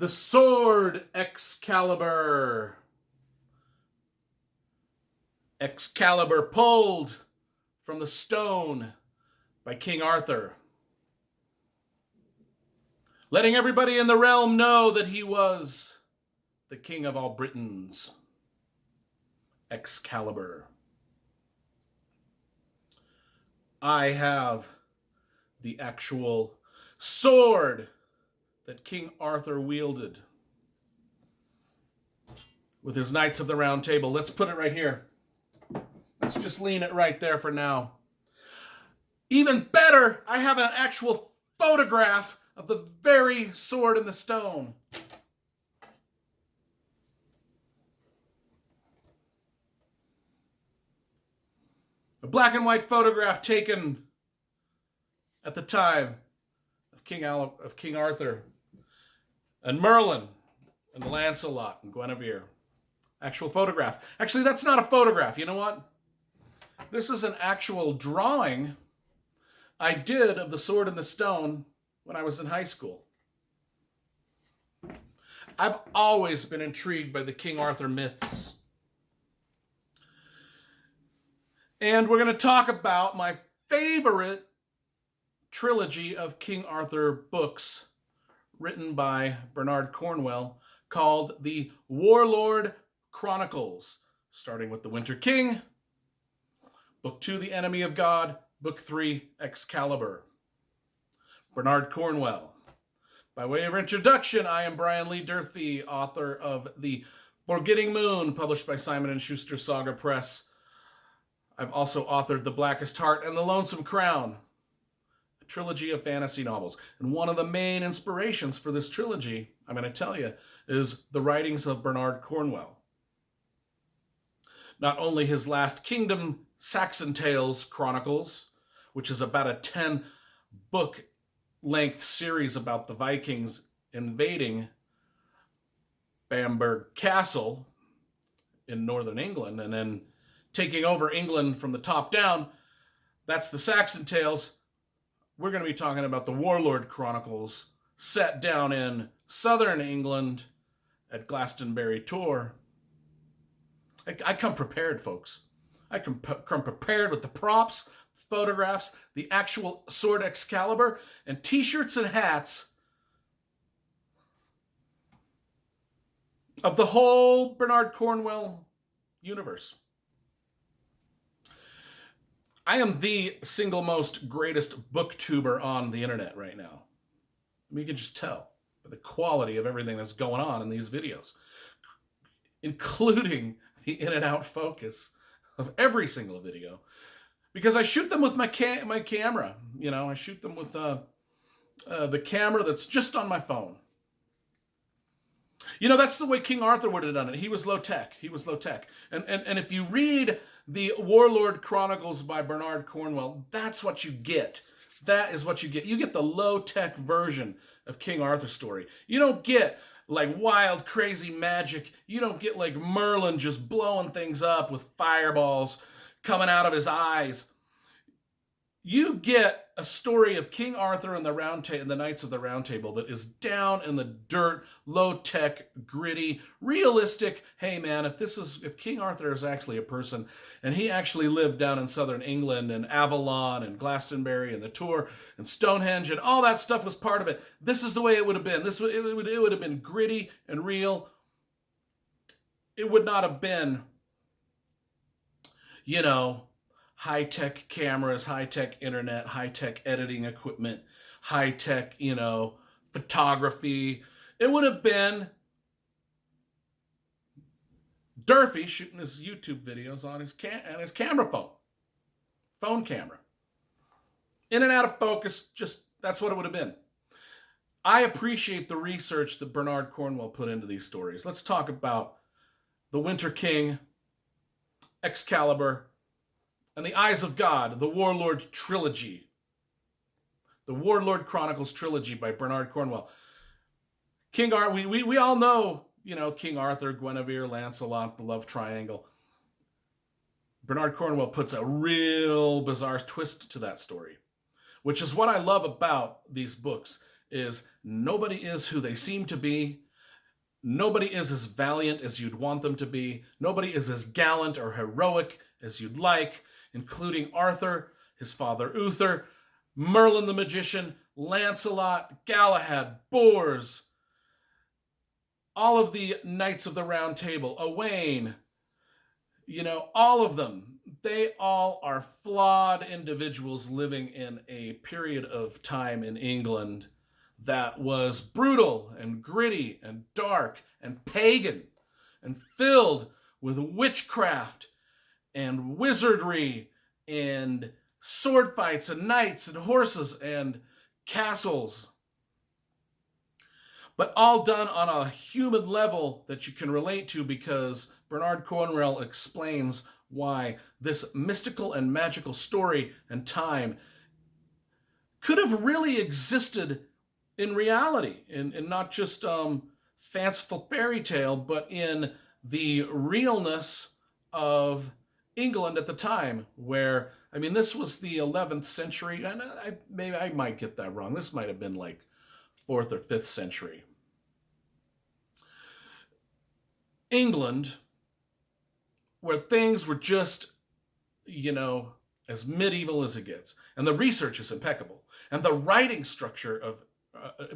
The sword Excalibur. Excalibur pulled from the stone by King Arthur, letting everybody in the realm know that he was the king of all Britons. Excalibur. I have the actual sword that King Arthur wielded with his Knights of the Round Table. Let's put it right here. Let's just lean it right there for now. Even better, I have an actual photograph of the very sword in the stone. A black and white photograph taken at the time of King Arthur and Merlin and Lancelot and Guinevere. Actual photograph. Actually, that's not a photograph. You know what? This is an actual drawing I did of the sword and the stone when I was in high school. I've always been intrigued by the King Arthur myths. And we're going to talk about my favorite trilogy of King Arthur books written by Bernard Cornwell called the Warlord Chronicles, starting with The Winter King, Book 2, The Enemy of God, Book 3, Excalibur. Bernard Cornwell. By way of introduction, I am Brian Lee Durfee, author of The Forgetting Moon, published by Simon & Schuster Saga Press. I've also authored The Blackest Heart and The Lonesome Crown, a trilogy of fantasy novels. And one of the main inspirations for this trilogy, I'm going to tell you, is the writings of Bernard Cornwell. Not only his Last Kingdom Saxon Tales Chronicles, which is about a 10-book length series about the Vikings invading Bamberg Castle in northern England and then taking over England from the top down. That's the Saxon Tales. We're going to be talking about the Warlord Chronicles, set down in southern England at Glastonbury Tor. I come prepared, folks. I come prepared with the props, photographs, the actual sword Excalibur, and t-shirts and hats of the whole Bernard Cornwell universe. I am the single most greatest booktuber on the internet right now. I mean, you can just tell by the quality of everything that's going on in these videos, including the in and out focus of every single video, because I shoot them with my camera. You know, I shoot them with the camera that's just on my phone. You know, that's the way King Arthur would have done it. He was low tech. And if you read the Warlord Chronicles by Bernard Cornwell, that's what you get. That is what you get. You get the low-tech version of King Arthur's story. You don't get like wild, crazy magic. You don't get like Merlin just blowing things up with fireballs coming out of his eyes. You get a story of King Arthur and the Knights of the Round Table that is down in the dirt, low-tech, gritty, realistic. Hey man, if King Arthur is actually a person and he actually lived down in southern England and Avalon and Glastonbury and the Tour and Stonehenge and all that stuff was part of it, this is the way it would have been. It would have been gritty and real. It would not have been, you know, high-tech cameras, high-tech internet, high-tech editing equipment, high-tech, you know, photography. It would have been Durfee shooting his YouTube videos on his camera phone camera. In and out of focus, just that's what it would have been. I appreciate the research that Bernard Cornwell put into these stories. Let's talk about The Winter King, Excalibur, and The Eyes of God, the Warlord Trilogy. The Warlord Chronicles Trilogy by Bernard Cornwell. King Arthur, we all know, you know, King Arthur, Guinevere, Lancelot, the love triangle. Bernard Cornwell puts a real bizarre twist to that story, which is what I love about these books, is nobody is who they seem to be. Nobody is as valiant as you'd want them to be. Nobody is as gallant or heroic as you'd like, including Arthur, his father Uther, Merlin the magician, Lancelot, Galahad, Bors, all of the Knights of the Round Table, Owain, all of them. They all are flawed individuals living in a period of time in England that was brutal and gritty and dark and pagan and filled with witchcraft and wizardry and sword fights and knights and horses and castles. But all done on a human level that you can relate to, because Bernard Cornwell explains why this mystical and magical story and time could have really existed in reality, in not just fanciful fairy tale, but in the realness of England at the time, where, this was the 11th century, and maybe I might get that wrong. This might have been like 4th or 5th century. England, where things were just, as medieval as it gets. And the research is impeccable. And the writing structure of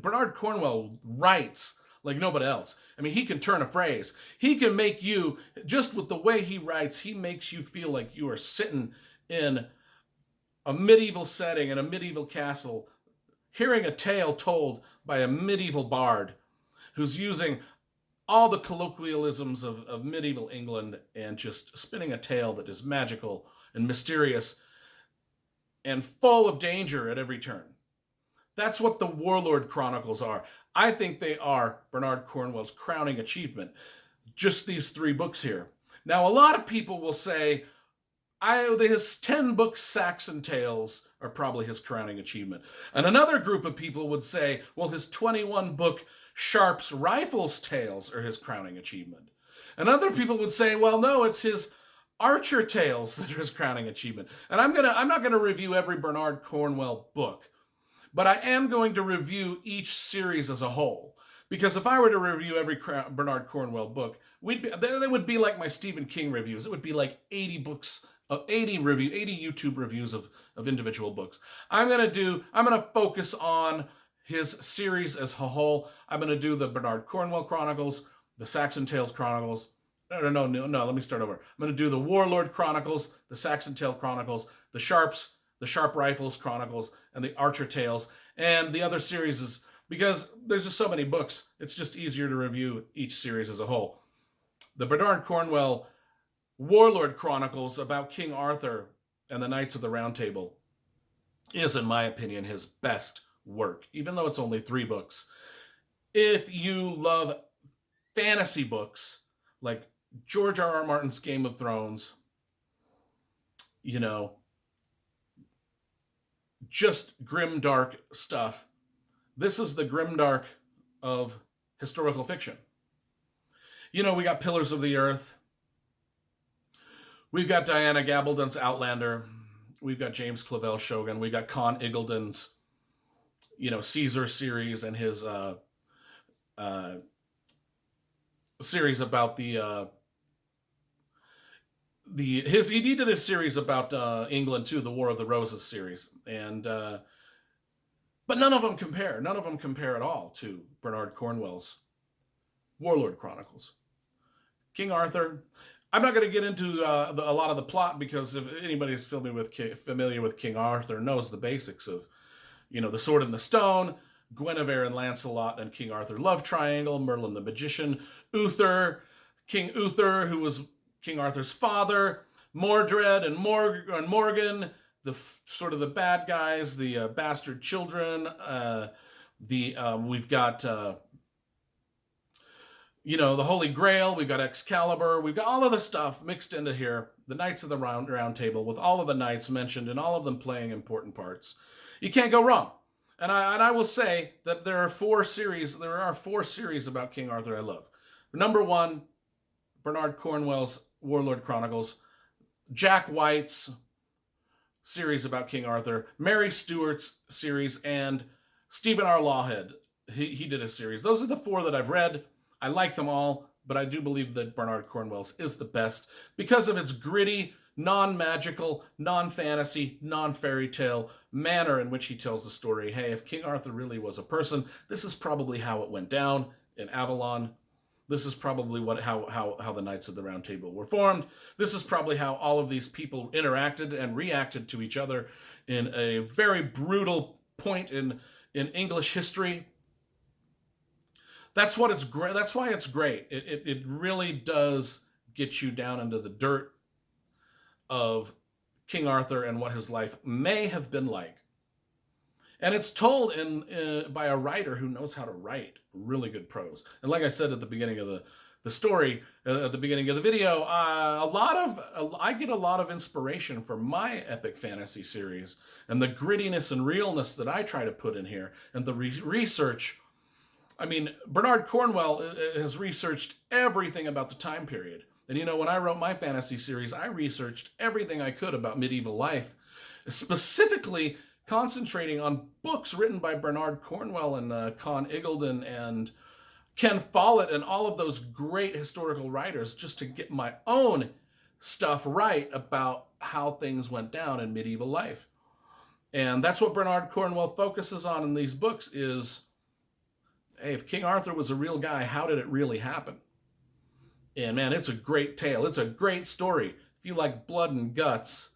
Bernard Cornwell writes like nobody else. He can turn a phrase. He can make you, just with the way he writes, he makes you feel like you are sitting in a medieval setting, in a medieval castle, hearing a tale told by a medieval bard who's using all the colloquialisms of medieval England and just spinning a tale that is magical and mysterious and full of danger at every turn. That's what the Warlord Chronicles are. I think they are Bernard Cornwell's crowning achievement. Just these 3 books here. Now, a lot of people will say, his 10-book Saxon tales are probably his crowning achievement. And another group of people would say, well, his 21-book Sharp's Rifles tales are his crowning achievement. And other people would say, well, no, it's his Archer tales that are his crowning achievement. And I'm not gonna review every Bernard Cornwell book, but I am going to review each series as a whole. Because if I were to review every Bernard Cornwell book, they would be like my Stephen King reviews. It would be like 80 books, 80 YouTube reviews of individual books. I'm gonna focus on his series as a whole. I'm going to do the Bernard Cornwell Chronicles, the Saxon Tales Chronicles. No, let me start over. I'm going to do the Warlord Chronicles, the Saxon Tale Chronicles, the Sharp Rifles Chronicles, and the Archer Tales, and the other series is, because there's just so many books, it's just easier to review each series as a whole. The Bernard Cornwell Warlord Chronicles about King Arthur and the Knights of the Round Table is, in my opinion, his best work, even though it's only 3 books. If you love fantasy books like George R.R. Martin's Game of Thrones, just grimdark stuff, this is the grimdark of historical fiction. We got Pillars of the Earth, we've got Diana Gabaldon's Outlander, we've got James Clavell's Shogun, we've got Con Iggulden's Caesar series and his series about he did a series about England too, the War of the Roses series, and but none of them compare at all to Bernard Cornwell's Warlord Chronicles. King Arthur, I'm not going to get into a lot of the plot, because if anybody's familiar with King Arthur knows the basics of the Sword and the Stone, Guinevere and Lancelot and King Arthur love triangle, Merlin the magician, King Uther, who was King Arthur's father, Mordred and Morgan, the bad guys, the bastard children. We've got the Holy Grail, we've got Excalibur, we've got all of the stuff mixed into here. The Knights of the Round Table, with all of the knights mentioned and all of them playing important parts. You can't go wrong. And I will say that there are 4 series about King Arthur I love. Number 1, Bernard Cornwell's Warlord Chronicles, Jack White's series about King Arthur, Mary Stuart's series, and Stephen R. Lawhead. He did a series. Those are the 4 that I've read. I like them all, but I do believe that Bernard Cornwell's is the best because of its gritty, non-magical, non-fantasy, non-fairy tale manner in which he tells the story. Hey, if King Arthur really was a person, this is probably how it went down in Avalon. This is probably how the Knights of the Round Table were formed. This is probably how all of these people interacted and reacted to each other in a very brutal point in English history. That's what it's great. That's why it's great. It really does get you down into the dirt of King Arthur and what his life may have been like. And it's told by a writer who knows how to write really good prose. And like I said at the beginning of the story, at the beginning of the video, I get a lot of inspiration from my epic fantasy series and the grittiness and realness that I try to put in here and the research. I mean, Bernard Cornwell has researched everything about the time period. And you know, when I wrote my fantasy series, I researched everything I could about medieval life, specifically concentrating on books written by Bernard Cornwell and Con Iggulden and Ken Follett and all of those great historical writers, just to get my own stuff right about how things went down in medieval life. And that's what Bernard Cornwell focuses on in these books is, hey, if King Arthur was a real guy, how did it really happen? And man, it's a great tale. It's a great story. If you like blood and guts,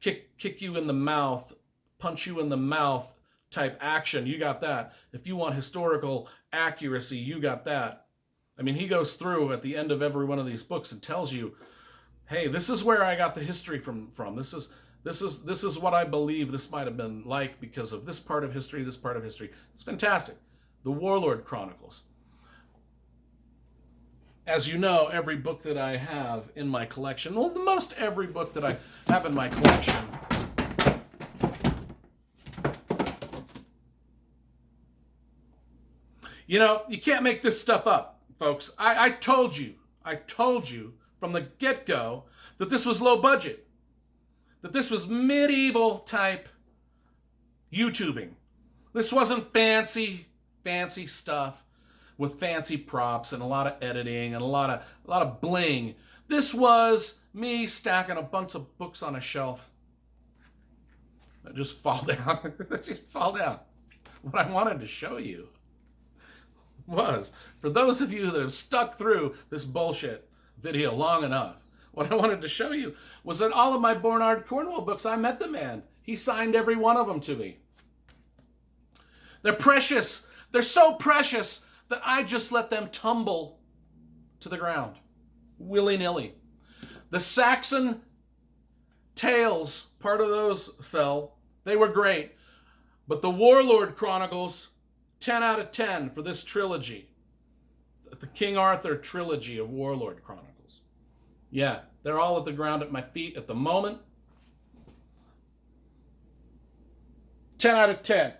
kick you in the mouth, punch you in the mouth type action, you got that. If you want historical accuracy, you got that. I mean, he goes through at the end of every one of these books and tells you, hey, this is where I got the history from. This is what I believe this might have been like because of this part of history, this part of history. It's fantastic. The Warlord Chronicles. As you know, every book that I have in my collection, well, most every book that I have in my collection, you know, you can't make this stuff up, folks. I told you from the get-go that this was low budget, that this was medieval type YouTubing. This wasn't fancy stuff with fancy props and a lot of editing and a lot of bling. This was me stacking a bunch of books on a shelf that just fall down. Just fall down. What I wanted to show you was, for those of you that have stuck through this bullshit video long enough, what I wanted to show you was that all of my Bernard Cornwell books, I met the man. He signed every one of them to me. They're precious. They're so precious that I just let them tumble to the ground, willy-nilly. The Saxon tales, part of those fell. They were great. But the Warlord Chronicles, 10 out of 10 for this trilogy. The King Arthur trilogy of Warlord Chronicles. Yeah, they're all at the ground at my feet at the moment. 10 out of 10.